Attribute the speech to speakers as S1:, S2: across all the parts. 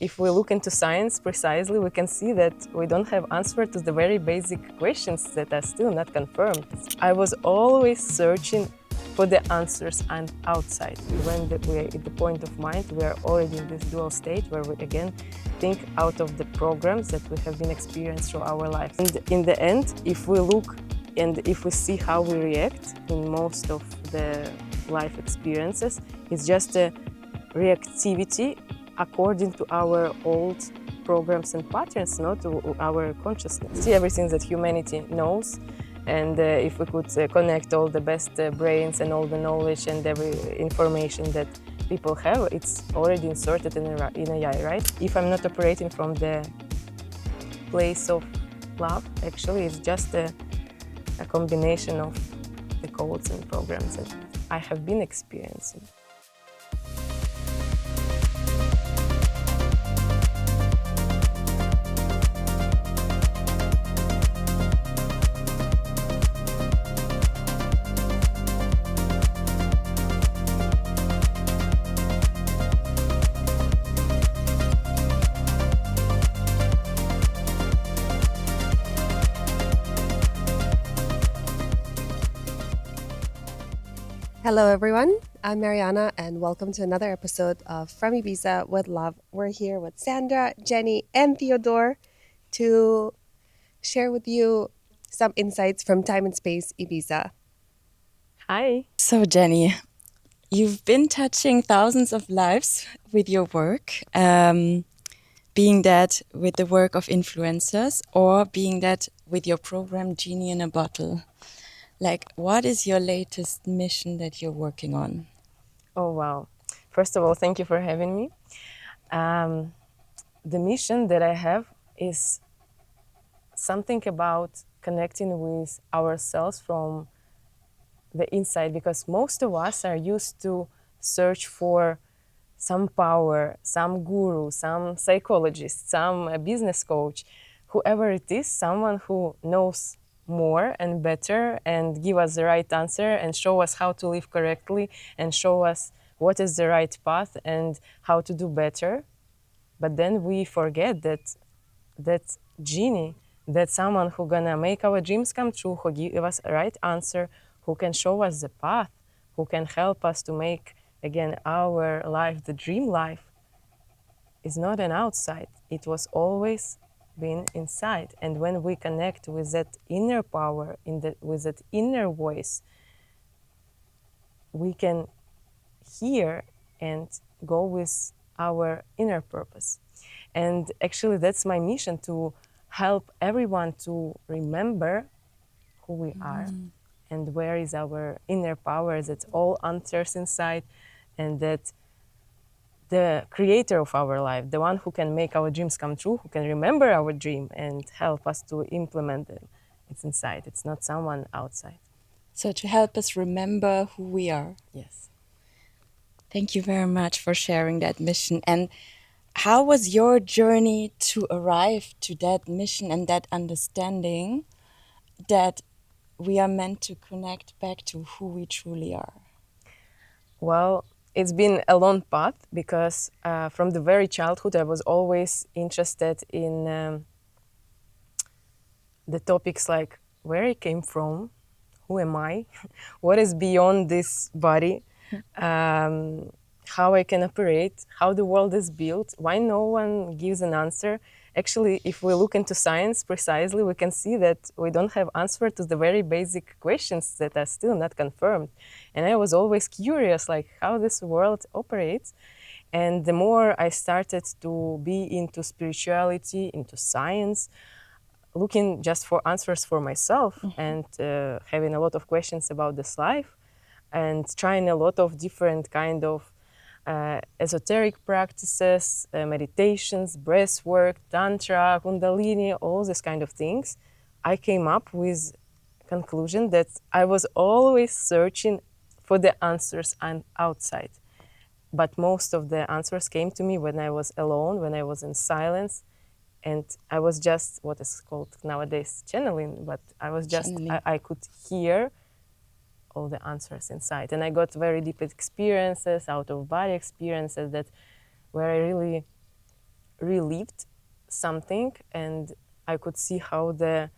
S1: if we look into science precisely, we can see that we don't have answer to the very basic questions that are still not confirmed. I was always searching for the answers and outside. When we're at the point of mind, we are already in this dual state where we again think out of the programs that we have been experienced through our life. And in the end, if we look and if we see how we react in most of the life experiences, it's just a reactivity according to our old programs and patterns, not to our consciousness. See everything that humanity knows, and if we could connect all the best brains and all the knowledge and every information that people have, it's already inserted in AI, right? If I'm not operating from the place of love, actually it's just a combination of the codes and programs that I have been experiencing.
S2: Hello everyone, I'm Mariana and welcome to another episode of From Ibiza with Love. We're here with Sandra, Genie and Theodore to share with you some insights from time and space Ibiza.
S1: Hi.
S3: So Jenny, you've been touching thousands of lives with your work, being that with the work of influencers or being that with your program Genie in a Bottle. Like, what is your latest mission that you're working on?
S1: Oh, wow. First of all, thank you for having me. The mission that I have is something about connecting with ourselves from the inside, because most of us are used to search for some power, some guru, some psychologist, some business coach, whoever it is, someone who knows more and better and give us the right answer and show us how to live correctly and show us what is the right path and how to do better. But then we forget that genie, that someone who gonna make our dreams come true, who give us a right answer, who can show us the path, who can help us to make again our life the dream life, is not an outside. It was always been inside. And when we connect with that inner power, with that inner voice, we can hear and go with our inner purpose. And actually that's my mission, to help everyone to remember who we are and where is our inner power that all answers inside, and that the creator of our life, the one who can make our dreams come true, who can remember our dream and help us to implement them, it's inside. It's not someone outside.
S3: So to help us remember who we are.
S1: Yes.
S3: Thank you very much for sharing that mission. And how was your journey to arrive to that mission and that understanding that we are meant to connect back to who we truly are?
S1: Well, it's been a long path, because from the very childhood I was always interested in the topics like where I came from, who am I, what is beyond this body, how I can operate, how the world is built, why no one gives an answer. Actually, if we look into science precisely, we can see that we don't have answer to the very basic questions that are still not confirmed. And I was always curious, like how this world operates. And the more I started to be into spirituality, into science, looking just for answers for myself, and having a lot of questions about this life, and trying a lot of different kind of esoteric practices, meditations, breath work, tantra, kundalini, all these kind of things, I came up with conclusion that I was always searching for the answers outside. But most of the answers came to me when I was alone, when I was in silence, and I was just what is called nowadays channeling, but I was just, I could hear all the answers inside. And I got very deep experiences, out of body experiences, that where I really relived something, and I could see how the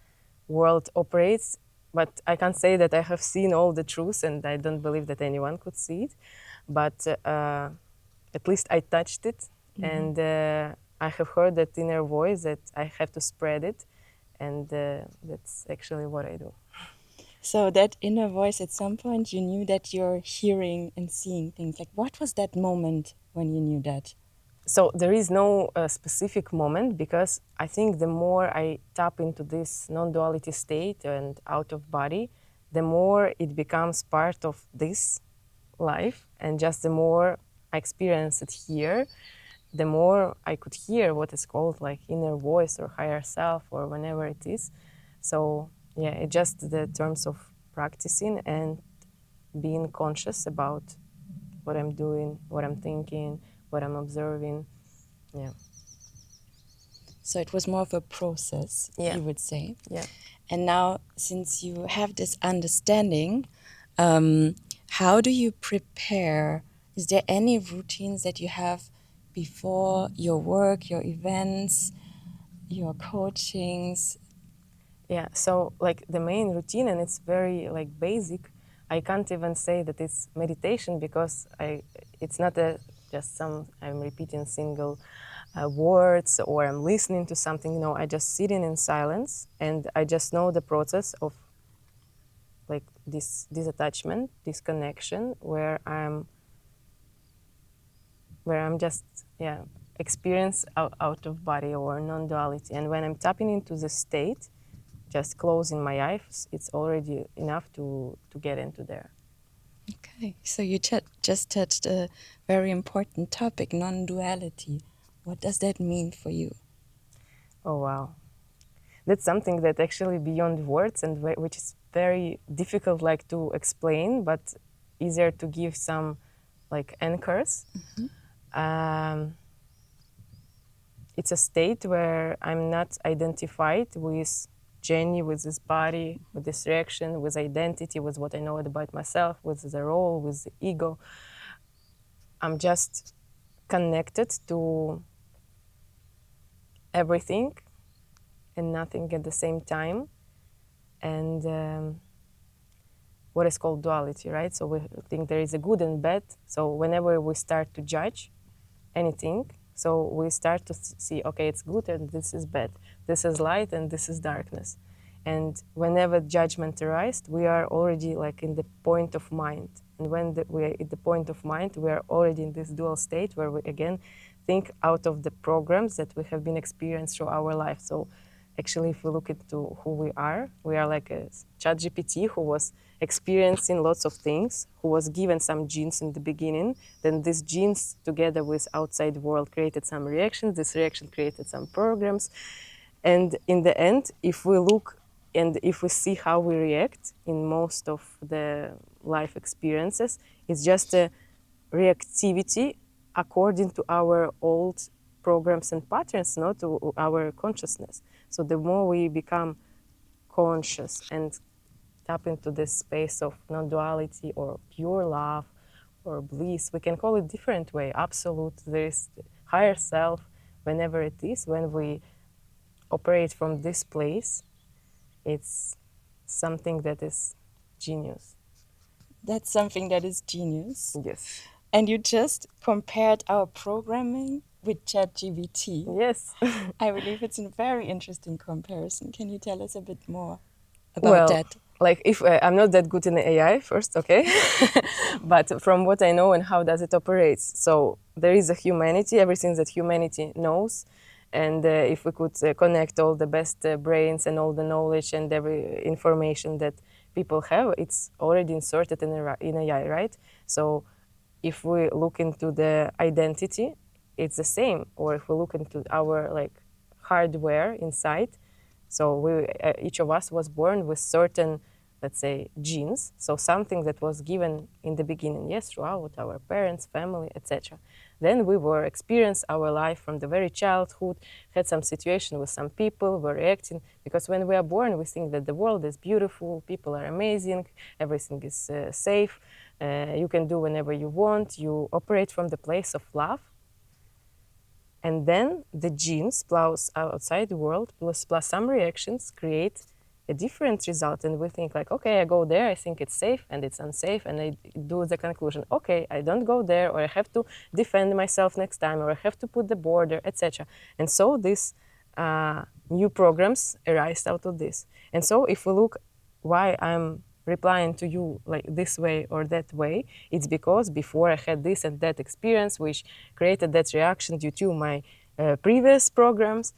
S1: world operates. But I can't say that I have seen all the truth, and I don't believe that anyone could see it. But at least I touched it, and I have heard that inner voice that I have to spread it, and that's actually what I do.
S3: So that inner voice, at some point, you knew that you're hearing and seeing things. Like, what was that moment when you knew that?
S1: So there is no specific moment, because I think the more I tap into this non-duality state and out of body, the more it becomes part of this life, and just the more I experience it here, the more I could hear what is called like inner voice or higher self or whenever it is. So yeah, it's just the terms of practicing and being conscious about what I'm doing, what I'm thinking, what I'm observing. Yeah.
S3: So it was more of a process,
S1: Yeah.
S3: you would say.
S1: Yeah.
S3: And now, since you have this understanding, how do you prepare? Is there any routines that you have before your work, your events, your coachings?
S1: Yeah, so like the main routine, and it's very like basic. I can't even say that it's meditation, because it's not just some I'm repeating single words or I'm listening to something. No, I just sitting in silence, and I just know the process of like this attachment, this connection, where I'm just experience out of body or non-duality. And when I'm tapping into the state, just closing my eyes, it's already enough to get into there.
S3: Okay, so you just touched a very important topic, non-duality. What does that mean for you?
S1: Oh wow, that's something that actually beyond words, and which is very difficult like to explain, but easier to give some like anchors. It's a state where I'm not identified with Genie, with this body, with this reaction, with identity, with what I know about myself, with the role, with the ego. I'm just connected to everything and nothing at the same time. And what is called duality, right? So we think there is a good and bad. So whenever we start to judge anything, so we start to see, okay, it's good and this is bad. This is light and this is darkness. And whenever judgment arises, we are already like in the point of mind. And when we are at the point of mind, we are already in this dual state where we again think out of the programs that we have been experienced through our life. So actually, if we look into who we are like a ChatGPT who was experiencing lots of things, who was given some genes in the beginning. Then these genes, together with outside world, created some reactions. This reaction created some programs. And in the end, if we look and if we see how we react in most of the life experiences, it's just a reactivity according to our old programs and patterns, not to our consciousness. So the more we become conscious and tap into this space of non-duality or pure love or bliss, we can call it different way, absolute, there is higher self, whenever it is, when we operate from this place, it's something that is genius.
S3: That's something that is genius.
S1: Yes.
S3: And you just compared our programming with ChatGPT.
S1: Yes.
S3: I believe it's a very interesting comparison. Can you tell us a bit more about
S1: Well,
S3: that?
S1: like if I'm not that good in AI first, okay, but from what I know and how does it operates, so there is a humanity, everything that humanity knows, and if we could connect all the best brains and all the knowledge and every information that people have, it's already inserted in AI, right? So if we look into the identity, it's the same. Or if we look into our like hardware inside, so each of us was born with certain, let's say, genes. So something that was given in the beginning, yes, throughout our parents, family, etc. Then we were experience our life from the very childhood, had some situation with some people, were reacting. Because when we are born, we think that the world is beautiful, people are amazing, everything is safe, you can do whenever you want, you operate from the place of love. And then the genes plus outside the world plus some reactions create a different result. And we think like, okay, I go there, I think it's safe and it's unsafe. And I do the conclusion, okay, I don't go there, or I have to defend myself next time, or I have to put the border, etc. And so these new programs arise out of this. And so if we look why I'm replying to you like this way or that way, it's because before I had this and that experience which created that reaction due to my previous programs,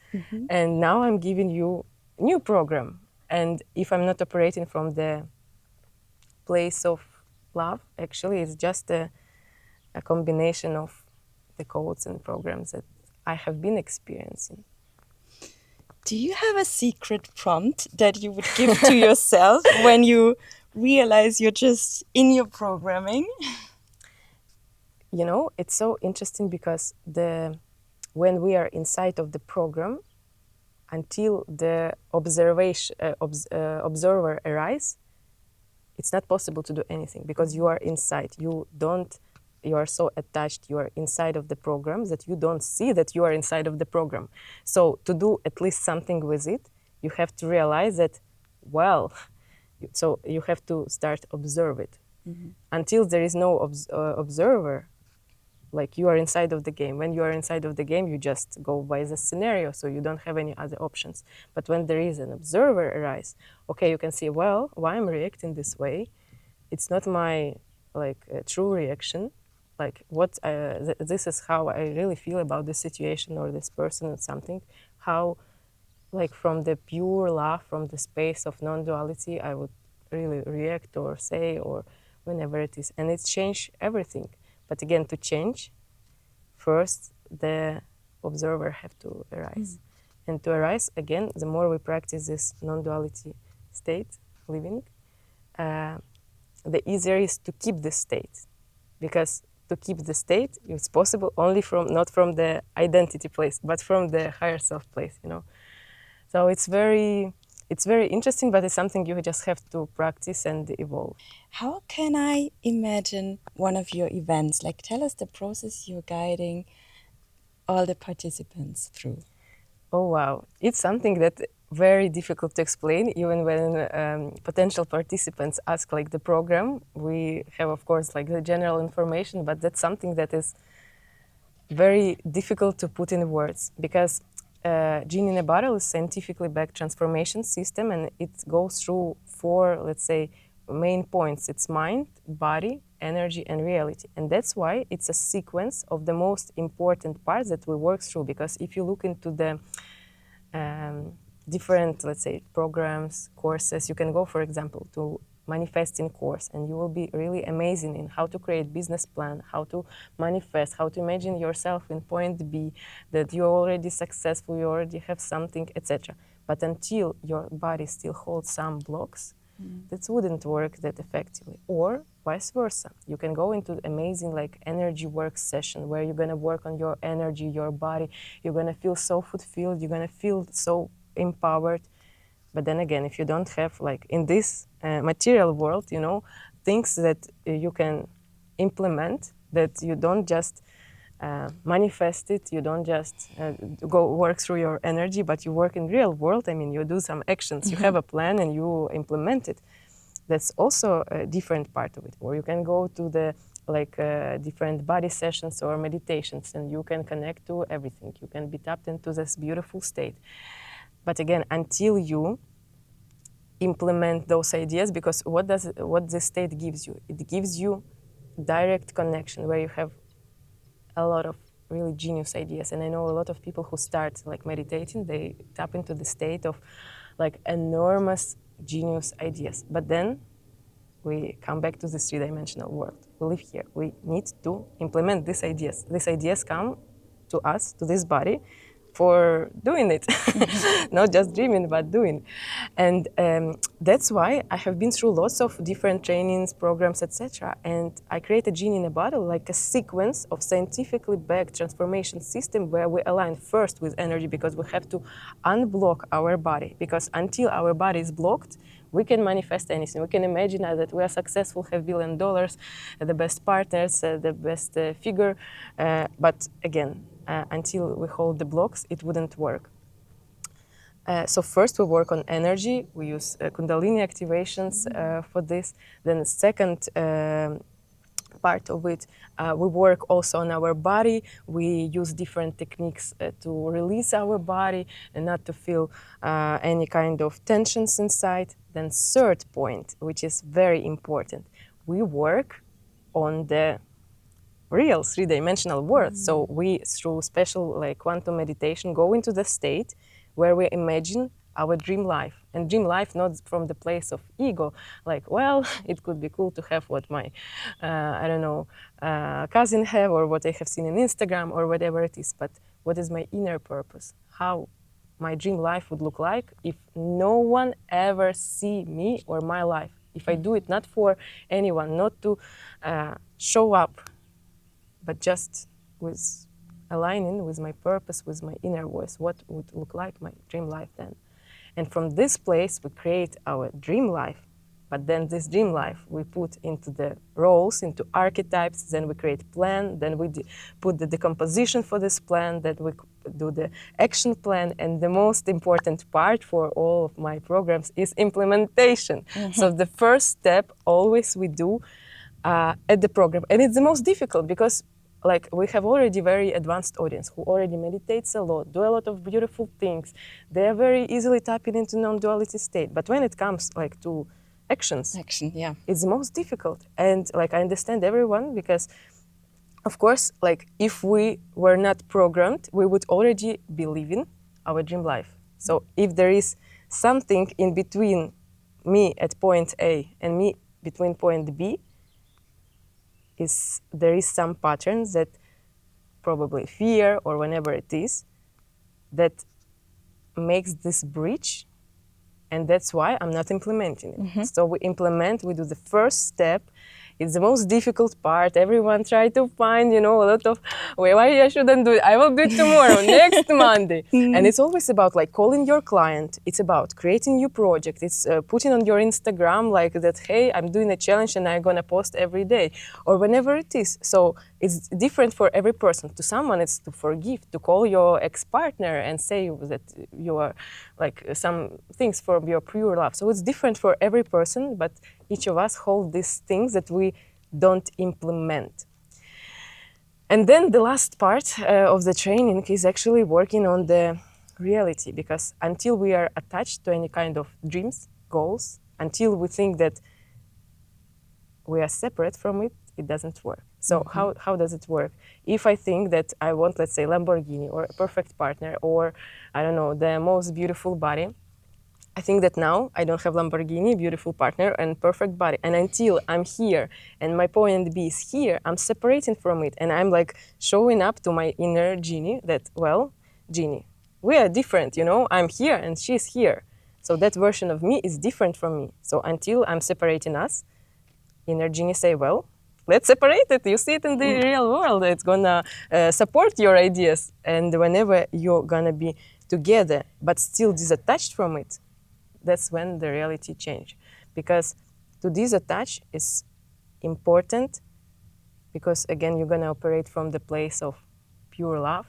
S1: and now I'm giving you new program. And if I'm not operating from the place of love, actually it's just a combination of the codes and programs that I have been experiencing.
S3: Do you have a secret prompt that you would give to yourself when you realize you're just in your programming?
S1: You know, it's so interesting because when we are inside of the program, until the observer arrives, it's not possible to do anything because you are inside. You are so attached, you are inside of the program that you don't see that you are inside of the program. So to do at least something with it, you have to realize that, well, so you have to start observe it. Until there is no observer, like you are inside of the game. When you are inside of the game, you just go by the scenario, so you don't have any other options. But when there is an observer arise, okay, you can see, well, why I'm reacting this way? It's not my true reaction. Like what this is how I really feel about this situation or this person or something. How, like from the pure love, from the space of non-duality, I would really react or say or whenever it is, and it's changed everything. But again, to change, first the observer have to arise. And to arise, again, the more we practice this non-duality state living, the easier is to keep this state. Because to keep the state, it's possible only not from the identity place, but from the higher self place, you know. So it's very interesting, but it's something you just have to practice and evolve.
S3: How can I imagine one of your events? Like, tell us the process you're guiding all the participants through.
S1: Oh, wow. It's something that very difficult to explain, even when potential participants ask like the program. We have, of course, like the general information, but that's something that is very difficult to put in words because Genie in a Bottle is scientifically backed transformation system, and it goes through 4, let's say, main points. It's mind, body, energy, and reality. And that's why it's a sequence of the most important parts that we work through. Because if you look into the different, let's say, programs, courses, you can go, for example, to manifesting course, and you will be really amazing in how to create business plan, how to manifest, how to imagine yourself in point B, that you're already successful, you already have something, etc. But until your body still holds some blocks, that wouldn't work that effectively. Or vice versa. You can go into amazing like energy work session where you're gonna work on your energy, your body, you're gonna feel so fulfilled, you're gonna feel so empowered. But then again, if you don't have, like in this material world, you know, things that you can implement, that you don't just manifest it, you don't just go work through your energy, but you work in real world. I mean, you do some actions, you have a plan and you implement it. That's also a different part of it. Or you can go to the different body sessions or meditations, and you can connect to everything. You can be tapped into this beautiful state. But again, until you implement those ideas, because what this state gives you? It gives you direct connection where you have a lot of really genius ideas. And I know a lot of people who start like meditating, they tap into the state of like enormous genius ideas. But then we come back to this three-dimensional world. We live here. We need to implement these ideas. These ideas come to us, to this body, for doing it, not just dreaming, but doing. And that's why I have been through lots of different trainings, programs, etc. And I created Genie in a Bottle, like a sequence of scientifically backed transformation system where we align first with energy, because we have to unblock our body. Because until our body is blocked, we can manifest anything. We can imagine that we are successful, have $1 billion, the best partners, the best figure. But again, until we hold the blocks, it wouldn't work. So first we work on energy. We use Kundalini activations for this. Then the second part of it, we work also on our body. We use different techniques to release our body and not to feel any kind of tensions inside. Then third point, which is very important, we work on the real three-dimensional world. So we, through special like quantum meditation, go into the state where we imagine our dream life. And dream life not from the place of ego, like, well, it could be cool to have what my, I don't know, cousin have, or what I have seen in Instagram, or whatever it is, but what is my inner purpose? How my dream life would look like if no one ever see me or my life. If I do it not for anyone, not to show up, but just with aligning with my purpose, with my inner voice, what would look like my dream life then. And from this place, we create our dream life. But then this dream life we put into the roles, into archetypes, then we create plan, then we put the decomposition for this plan, then we do the action plan, and the most important part for all of my programs is implementation. So the first step always we do at the program. And it's the most difficult because like we have already very advanced audience who already meditates a lot, do a lot of beautiful things. They are very easily tapping into non-duality state. But when it comes like to actions,
S3: Yeah.
S1: it's the most difficult. And like I understand everyone because of course, like if we were not programmed, we would already be living our dream life. So if there is something in between me at point A and me between point B, there is some patterns that probably fear or whenever it is that makes this bridge, and that's why I'm not implementing it. So we do the first step. It's the most difficult part. Everyone try to find, a lot of, why I shouldn't do it. I will do it tomorrow, next Monday. And it's always about like calling your client. It's about creating new project. It's putting on your Instagram like that, hey, I'm doing a challenge and I'm gonna post every day or whenever it is. So it's different for every person. To someone, it's to forgive, to call your ex-partner and say that you are like some things from your pure love. So it's different for every person, but each of us hold these things that we don't implement. And then the last part of the training is actually working on the reality, because until we are attached to any kind of dreams, goals, until we think that we are separate from it, it doesn't work. So how does it work? If I think that I want, let's say, Lamborghini or a perfect partner or, I don't know, the most beautiful body, I think that now I don't have Lamborghini, beautiful partner, and perfect body. And until I'm here and my point B is here, I'm separating from it. And I'm like showing up to my inner Genie that, well, Genie, we are different, I'm here and she's here. So that version of me is different from me. So until I'm separating us, inner Genie say, well, let's separate it. You see it in the real world. It's gonna support your ideas. And whenever you're gonna be together, but still disattached from it, that's when the reality change. Because to disattach is important because, again, you're going to operate from the place of pure love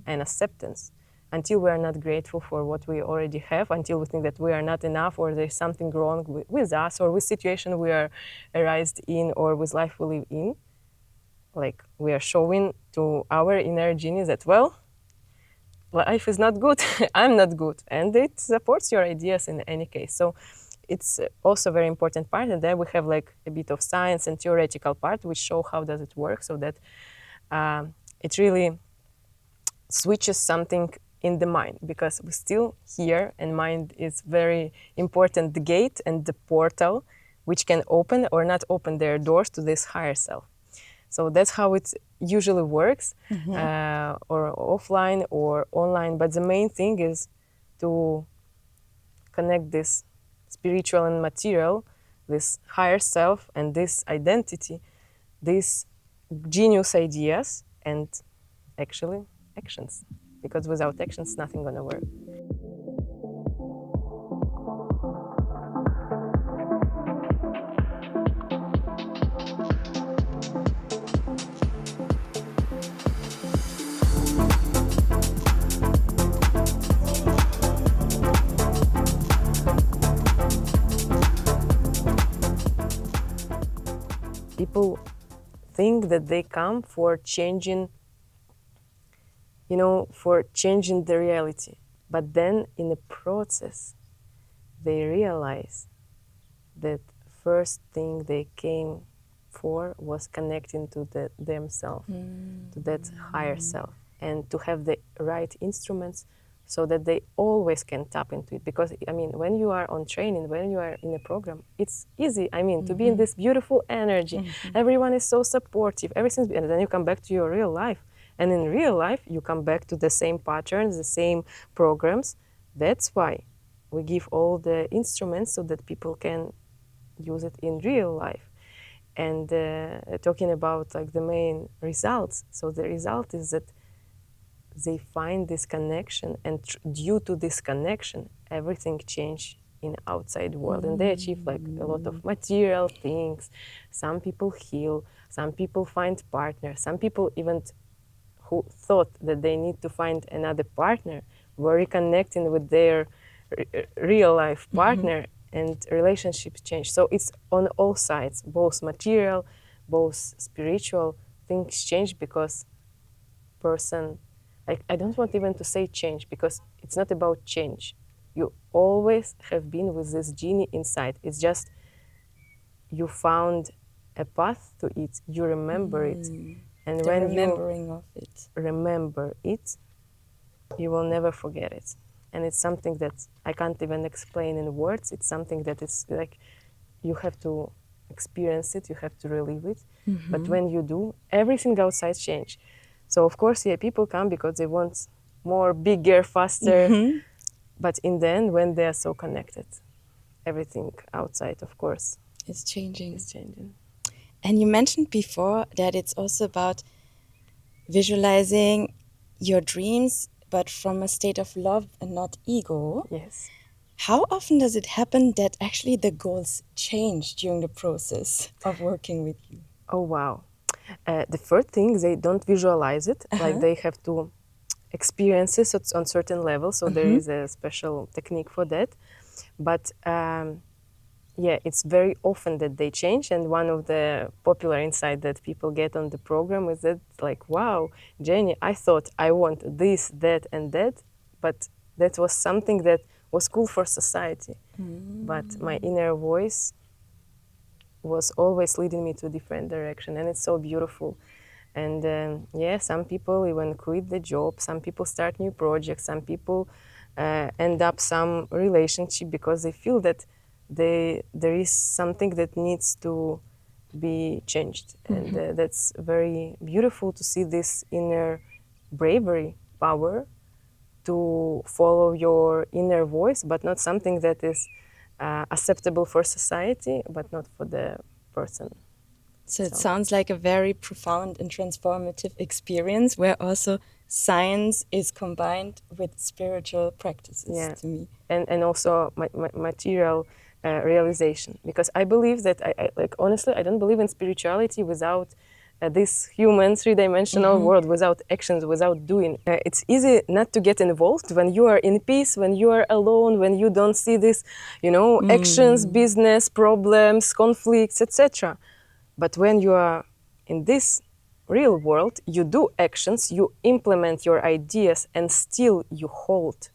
S1: and acceptance. Until we are not grateful for what we already have, until we think that we are not enough or there's something wrong with us or with situation we are arised in or with life we live in, like we are showing to our inner Genie that, well, life is not good, I'm not good, and it supports your ideas in any case. So it's also a very important part, and then we have like a bit of science and theoretical part which show how does it work, so that it really switches something in the mind, because we're still here and mind is very important, the gate and the portal which can open or not open their doors to this higher self. So that's how it usually works, or offline or online. But the main thing is to connect this spiritual and material, this higher self and this identity, these genius ideas, and actually actions. Because without actions, nothing gonna work. people think that they come for changing, for changing the reality. But then in the process, they realize that first thing they came for was connecting to themselves, to that higher self, and to have the right instruments so that they always can tap into it. Because, when you are on training, when you are in a program, it's easy, to be in this beautiful energy. Everyone is so supportive, everything's, and then you come back to your real life. And in real life, you come back to the same patterns, the same programs. That's why we give all the instruments so that people can use it in real life. And talking about like the main results, so the result is that they find this connection, and due to this connection, everything changed in outside world, and they achieve like a lot of material things. Some people heal, some people find partners, some people even who thought that they need to find another partner were reconnecting with their real life partner, and relationships change. So it's on all sides, both material, both spiritual. Things change because person, I don't want even to say change, because it's not about change. You always have been with this genie inside. It's just you found a path to it, you remember it. And
S3: The
S1: when
S3: remembering of it.
S1: you remember it, you will never forget it. And it's something that I can't even explain in words. It's something that is like you have to experience it, you have to relive it. But when you do, everything outside change. So of course, yeah, people come because they want more, bigger, faster. But in the end, when they are so connected, everything outside, of course,
S3: It's changing.
S1: is changing.
S3: And you mentioned before that it's also about visualizing your dreams, but from a state of love and not ego.
S1: Yes.
S3: How often does it happen that actually the goals change during the process of working with you?
S1: Oh, wow. The first thing, they don't visualize it. Like they have to experience it on certain levels. So there is a special technique for that. But yeah, it's very often that they change. And one of the popular insight that people get on the program is that, like, wow, Jenny, I thought I want this, that, and that, but that was something that was cool for society. But my inner voice was always leading me to a different direction, and it's so beautiful. And yeah, some people even quit the job, some people start new projects, some people end up some relationship because they feel that there is something that needs to be changed. And that's very beautiful to see this inner bravery power to follow your inner voice, but not something that is acceptable for society, but not for the person.
S3: So it sounds like a very profound and transformative experience where also science is combined with spiritual practices to me.
S1: And also material realization. Because I believe that, I like, honestly, I don't believe in spirituality without this human three-dimensional world, without actions, without doing. It's easy not to get involved when you are in peace, when you are alone, when you don't see this, actions, business, problems, conflicts, etc. But when you are in this real world, you do actions, you implement your ideas, and still you hold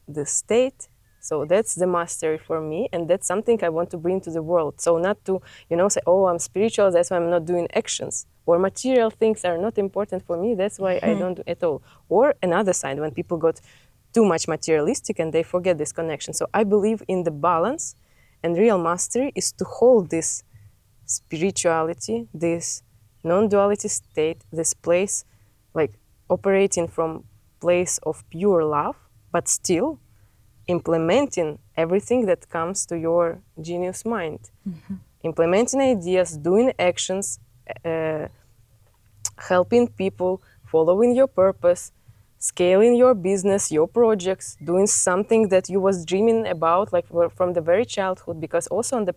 S1: the state. So that's the mastery for me, and that's something I want to bring to the world. So not to, say, oh, I'm spiritual, that's why I'm not doing actions. Or material things are not important for me, that's why I don't do at all. Or another side, when people got too much materialistic and they forget this connection. So I believe in the balance, and real mastery is to hold this spirituality, this non-duality state, this place, like operating from place of pure love, but still implementing everything that comes to your genius mind. Implementing ideas, doing actions, helping people, following your purpose, scaling your business, your projects, doing something that you was dreaming about, like from the very childhood. Because also on the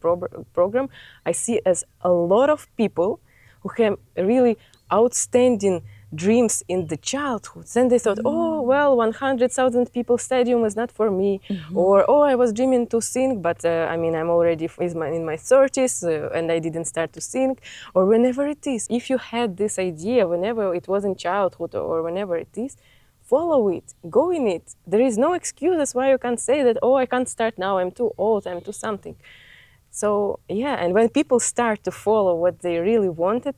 S1: program, I see as a lot of people who have really outstanding dreams in the childhood. Then they thought, oh, well, 100,000 people stadium is not for me. Or, oh, I was dreaming to sing, but I mean, I'm already in my 30s and I didn't start to sing. Or whenever it is. If you had this idea, whenever it was in childhood or whenever it is, follow it, go in it. There is no excuses why you can't say that, oh, I can't start now, I'm too old, I'm too something. So, yeah, and when people start to follow what they really wanted,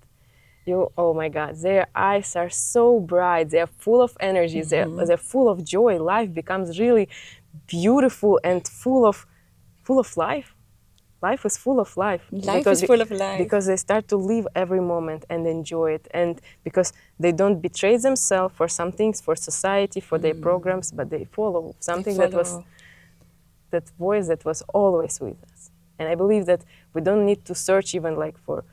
S1: oh my God, their eyes are so bright, they're full of energy, they're full of joy. Life becomes really beautiful and full of life. Life is full of life.
S3: Life is full of life.
S1: Because they start to live every moment and enjoy it. And because they don't betray themselves for some things, for society, for their programs, but they follow something that was, that voice that was always with us. And I believe that we don't need to search even like for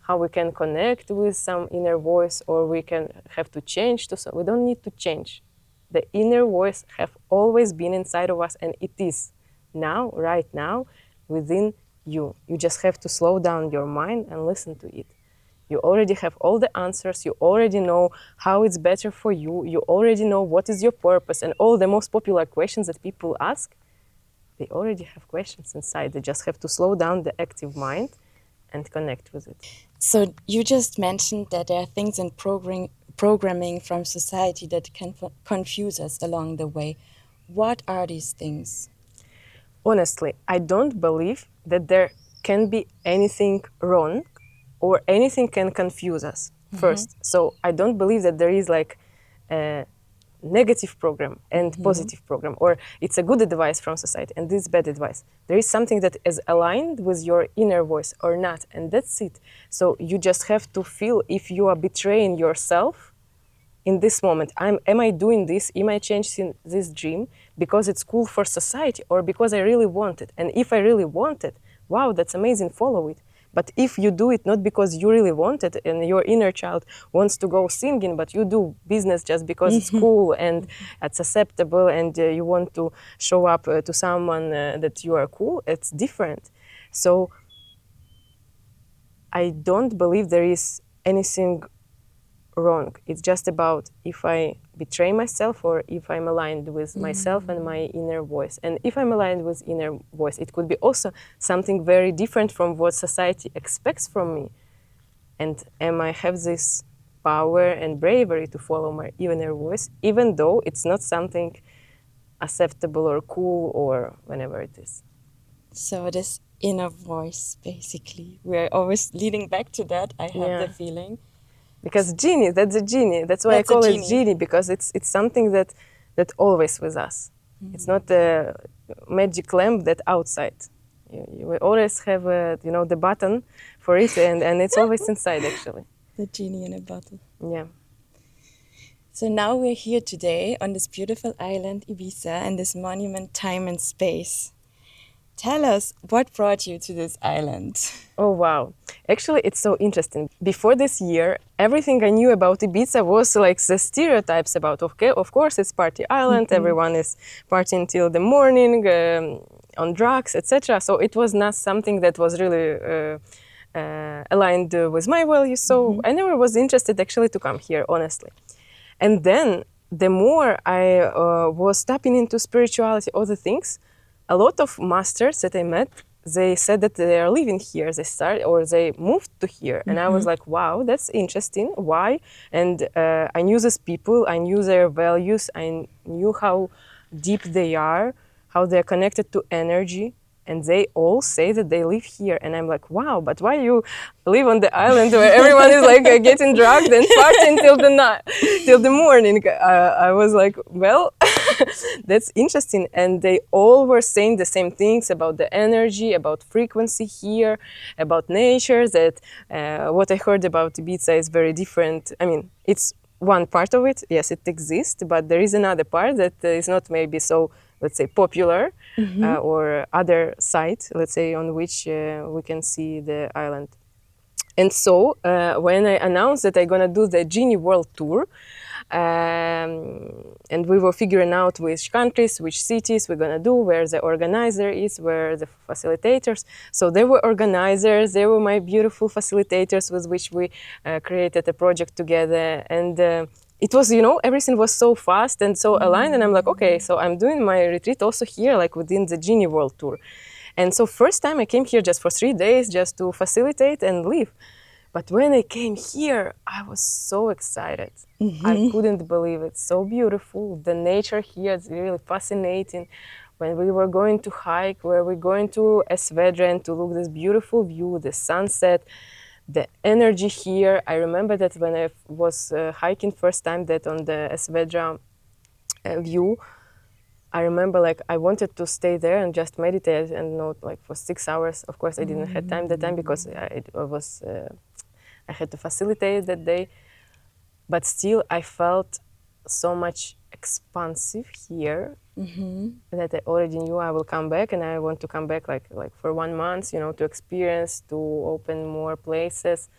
S1: how we can connect with some inner voice, or we can have to change to some. We don't need to change. The inner voice have always been inside of us, and it is now, right now, within you. You just have to slow down your mind and listen to it. You already have all the answers. You already know how it's better for you. You already know what is your purpose, and all the most popular questions that people ask, they already have questions inside. They just have to slow down the active mind and connect with it.
S3: So you just mentioned that there are things in programming from society that can confuse us along the way. What are these things?
S1: Honestly, I don't believe that there can be anything wrong or anything can confuse us first. So I don't believe that there is like a negative program and positive program, or it's a good advice from society and this bad advice. There is something that is aligned with your inner voice or not, and that's it. So you just have to feel if you are betraying yourself in this moment. Am I doing this? Am I changing this dream because it's cool for society, or because I really want it? And if I really want it, wow, that's amazing, follow it. But if you do it not because you really want it and your inner child wants to go singing, but you do business just because it's cool and it's acceptable, and you want to show up to someone that you are cool, it's different. So I don't believe there is anything wrong. It's just about if I betray myself or if I'm aligned with myself and my inner voice. And if I'm aligned with inner voice, it could be also something very different from what society expects from me. And am I have this power and bravery to follow my inner voice, even though it's not something acceptable or cool or whenever it is.
S3: So this inner voice, basically, we're always leading back to that, I have the feeling.
S1: Because Genie, that's a Genie. That's why I call it Genie, because it's something that always with us. It's not a magic lamp that outside. You always have the button for it, and it's always inside actually.
S3: The Genie in a bottle.
S1: Yeah.
S3: So now we're here today on this beautiful island, Ibiza, and this monument, time and space. Tell us, what brought you to this island?
S1: Oh, wow. Actually, it's so interesting. Before this year, everything I knew about Ibiza was like the stereotypes about, okay, of course, it's party island, everyone is partying till the morning, on drugs, etc. So it was not something that was really aligned with my values. So I never was interested actually to come here, honestly. And then the more I was tapping into spirituality, other things, a lot of masters that I met, they said that they are living here. They moved to here. And I was like, wow, that's interesting. Why? And I knew these people, I knew their values, I knew how deep they are, how they're connected to energy. And they all say that they live here. And I'm like, wow, but why you live on the island where everyone is like getting drugged and partying till the morning? I was like, well, that's interesting. And they all were saying the same things about the energy, about frequency here, about nature, that what I heard about Ibiza is very different. I mean, it's one part of it. Yes, it exists, but there is another part that is not maybe so, let's say, popular, or other site, let's say, on which we can see the island. And so when I announced that I'm gonna do the Genie World Tour, And we were figuring out which countries, which cities we're gonna do, where the organizer is, where the facilitators. So there were organizers, there were my beautiful facilitators with which we created a project together. And it was, everything was so fast and so aligned. And I'm like, okay, so I'm doing my retreat also here, like within the Genie World Tour. And so first time I came here just for 3 days, just to facilitate and leave. But when I came here, I was so excited. I couldn't believe it. So beautiful. The nature here is really fascinating. When we were going to hike, where we're going to Esvedra to look this beautiful view, the sunset, the energy here. I remember that when I was hiking first time, that on the Esvedra view, I remember like I wanted to stay there and just meditate and not like for 6 hours. Of course, I didn't have time that time because I had to facilitate that day. But still, I felt so much expansive here that I already knew I will come back, and I want to come back like for 1 month, to experience, to open more places.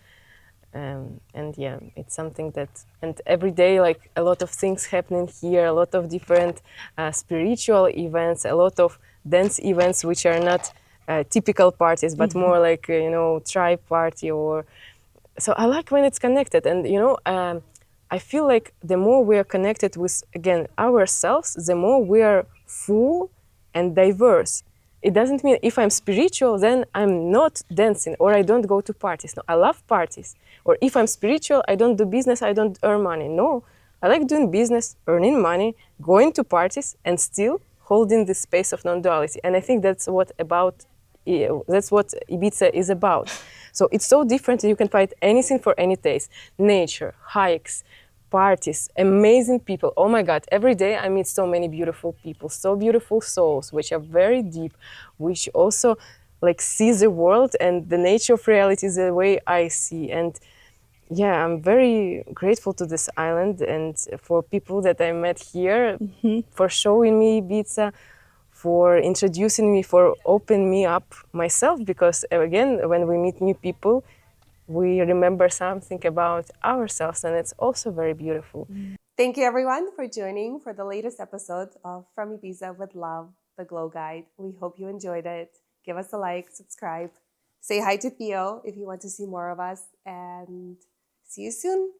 S1: And yeah, it's something that, and every day, like a lot of things happening here, a lot of different spiritual events, a lot of dance events, which are not typical parties, but more like, tribe party or, so I like when it's connected. And, I feel like the more we are connected with, again, ourselves, the more we are full and diverse. It doesn't mean if I'm spiritual, then I'm not dancing or I don't go to parties. No, I love parties. Or if I'm spiritual, I don't do business, I don't earn money. No, I like doing business, earning money, going to parties, and still holding the space of non-duality. And I think that's what Ibiza is about. So it's so different. You can find anything for any taste. Nature, hikes, parties, amazing people. Oh my God, every day I meet so many beautiful people, so beautiful souls, which are very deep, which also like see the world and the nature of reality is the way I see. And yeah, I'm very grateful to this island and for people that I met here, for showing me Ibiza, for introducing me, for opening me up myself, because again, when we meet new people, we remember something about ourselves, and it's also very beautiful.
S2: Thank you, everyone, for joining for the latest episode of From Ibiza with Love, the Glow Guide. We hope you enjoyed it. Give us a like, subscribe, say hi to Theo if you want to see more of us, and see you soon.